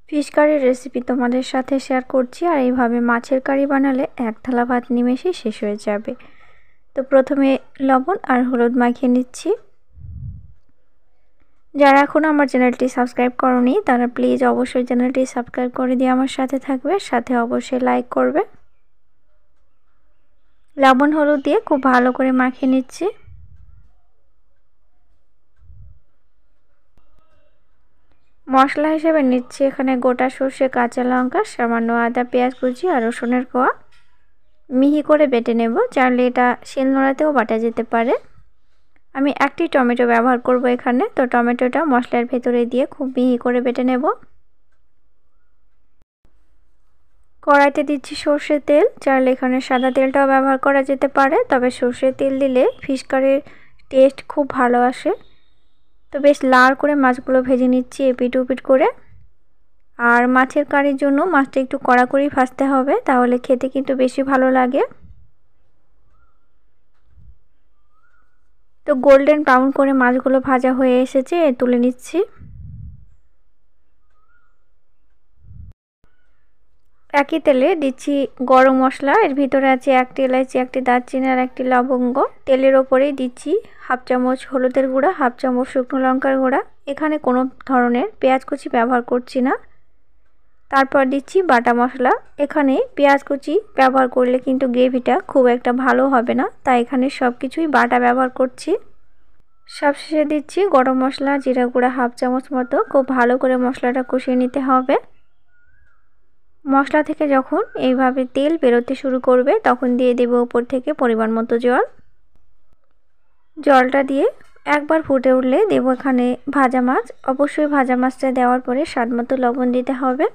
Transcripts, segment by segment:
Fish কারির recipe তোমাদের সাথে share করছি। আর এইভাবে মাছের কারি বানালে এক থালা ভাত নিমেষেই শেষ হয়ে যাবে। তো প্রথমে লবণ আর হলুদ মাখিয়ে নিচ্ছি। যারা এখনও আমার চ্যানেলটি সাবস্ক্রাইব করোনি তারা প্লিজ অবশ্যই চ্যানেলটি সাবস্ক্রাইব করে দিয়ে আমার সাথে থাকবে, সাথে অবশ্যই লাইক করবে। লবণ হলুদ দিয়ে খুব ভালো করে মাখিয়ে নিচ্ছি। মশলা হিসেবে নিচ্ছি এখানে গোটা সর্ষে, কাঁচা লঙ্কা, সামান্য আদা, পেঁয়াজ কুচি আর রসুনের কোয়া মিহি করে বেটে নেব। চাইলে এটা শিলনোড়াতেও বাটা যেতে পারে। আমি একটি টমেটো ব্যবহার করব এখানে। তো টমেটোটা মশলার ভেতরে দিয়ে খুব মিহি করে বেটে নেব। কড়াইতে দিচ্ছি সর্ষের তেল। চাইলে এখানে সাদা তেলটাও ব্যবহার করা যেতে পারে, তবে সর্ষের তেল দিলে ফিশ কারির টেস্ট খুব ভালো আসে। তো বেশ লাল করে মাছগুলো ভেজে নিচ্ছি এপিট ওপিট করে। আর মাছের কারির জন্য মাছটা একটু কড়া করেই ভাজতে হবে, তাহলে খেতে কিন্তু বেশি ভালো লাগে। তো গোল্ডেন ব্রাউন করে মাছগুলো ভাজা হয়ে এসেছে, তুলে নিচ্ছি। একই তেলে দিচ্ছি গরম মশলা। এর ভিতরে আছে একটি এলাচি, একটি দারচিনি আর একটি লবঙ্গ। তেলের ওপরেই দিচ্ছি হাফ চামচ হলুদের গুঁড়া, হাফ চামচ শুকনো লঙ্কার গুঁড়া। এখানে কোনো ধরনের পেঁয়াজ কুচি ব্যবহার করছি না। তারপর দিচ্ছি বাটা মশলা। এখানে পেঁয়াজ কুচি ব্যবহার করলে কিন্তু গ্রেভিটা খুব একটা ভালো হবে না, তাই এখানে সব কিছুই বাটা ব্যবহার করছি। সবশেষে দিচ্ছি গরম মশলা, জিরা গুঁড়া হাফ চামচ মতো। খুব ভালো করে মশলাটা কষিয়ে নিতে হবে। মশলা থেকে যখন এইভাবে তেল বেরোতে শুরু করবে তখন দিয়ে দেব উপর থেকে পরিমাণ মতো জল। জলটা দিয়ে একবার ফুটে উঠলে দেব এখানে ভাজা মাছ। অবশ্যই ভাজা মাছটা দেওয়ার পরে স্বাদ মতো লবণ দিতে হবে।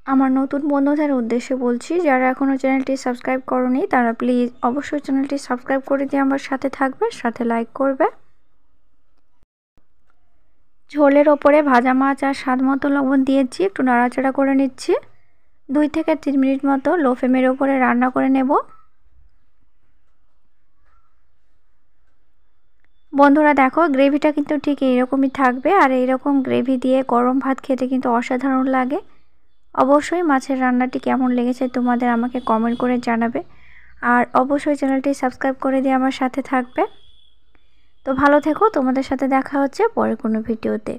আমার নতুন বন্ধুদের উদ্দেশ্যে বলছি, যারা এখনও চ্যানেলটি সাবস্ক্রাইব করোনি তারা প্লিজ অবশ্যই চ্যানেলটি সাবস্ক্রাইব করে দিয়ে আমার সাথে থাকবে, সাথে লাইক করবে। ঝোলের ওপরে ভাজা মাছ আর স্বাদ মতো লবণ দিয়েছি, একটু নাড়াচাড়া করে নিচ্ছি। 2 থেকে 3 মিনিট মতো লো ফ্লেমের ওপরে রান্না করে নেব। বন্ধুরা দেখো, গ্রেভিটা কিন্তু ঠিক এইরকমই থাকবে। আর এইরকম গ্রেভি দিয়ে গরম ভাত খেতে কিন্তু অসাধারণ লাগে। অবশ্যই মাছের রান্নাটি কেমন লেগেছে তোমাদের আমাকে কমেন্ট করে জানাবে। আর অবশ্যই চ্যানেলটি সাবস্ক্রাইব করে দিয়ে আমার সাথে থাকবে। তো ভালো থেকো, তোমাদের সাথে দেখা হচ্ছে পরের কোনো ভিডিওতে।